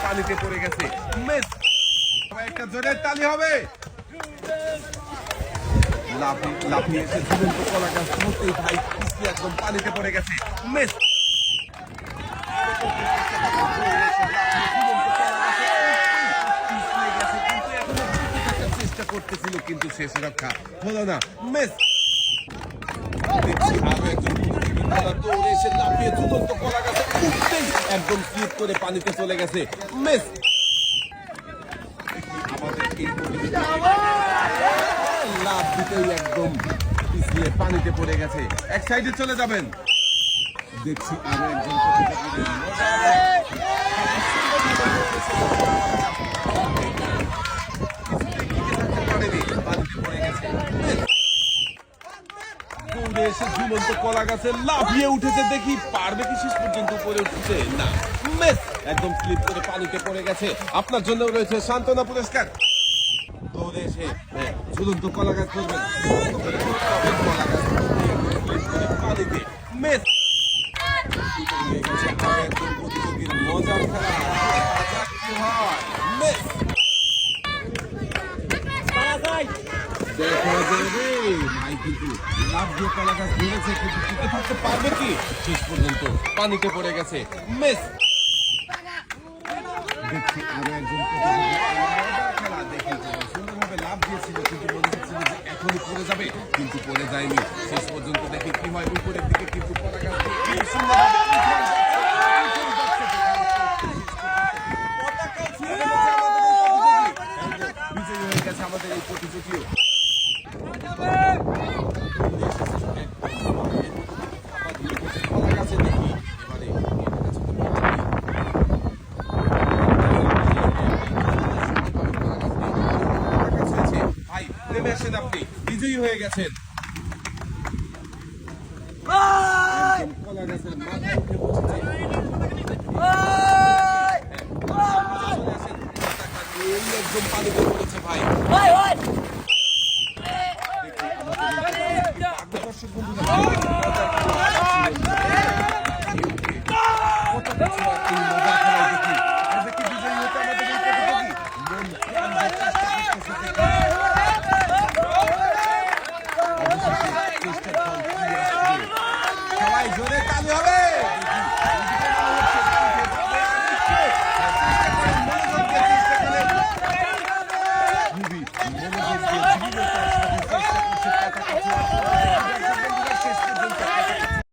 পানিতে পড়ে গেছে, মিস। একটা জোরের তালি হবে। লাফিয়ে এসে ঝুলন্ত কলা গাছ ধরতেই ভাই পিছলে একদম পানিতে পড়ে গেছে, মিস। চেষ্টা করতেছিল কিন্তু শেষ রক্ষা হলো না, মিস। আরো একজন দৌড়ে এসে লাফিয়ে ঝুলন্ত কলা গাছে উঠতেই একদম স্লিপ করে পানিতে চলে গেছে, মিস। লাফ দিতেই একদম পিছলে পানিতে পড়ে গেছে, এক সাইডে চলে যাবেন। দেখছি আরো একজন দৌড়ে এসে ঝুলন্ত কলা গাছে লাফিয়ে উঠেছে, দেখি পারবে কি শেষ পর্যন্ত উপরে উঠছে না, মিস। একদম স্লিপ করে পানিতে পড়ে গেছে। আপনার জন্য রয়েছে সান্ত্বনা পুরস্কার। দৌড়ে এসে ঝুলন্ত কলা গাছ ধরবেন, কলা গাছ পানিতে, মিস। একজন প্রতিযোগীর মজার খেলা, মিস। দেখা যাবে ভাই কিন্তু লাভ দিয়ে কলা গাছ ধরেছে, কিন্তু টিকে থাকতে পারবে কি শেষ পর্যন্ত পানিতে পড়ে গেছে, মিস। দেখছি আরো একজন খেলা দেখি সুন্দরভাবে লাভ দিয়েছিল, কিন্তু মনে হচ্ছিল যে এখনই পড়ে যাবে, কিন্তু পড়ে যায়নি। শেষ পর্যন্ত দেখি কি হয়, উপরের দিকে কিন্তু কলা গাছ বিজয়ী হয়ে গেছে আমাদের এই প্রতিযোগীও। ভাই নেমে আসেন, আপনি বিজয়ী হয়ে গেছেন। কলা গাছের মাথায় উঠে বসেছে, একদম পানিতে পড়েছে ভাই। দর্শক বন্ধুরা সবাই জোরে তালি হবে।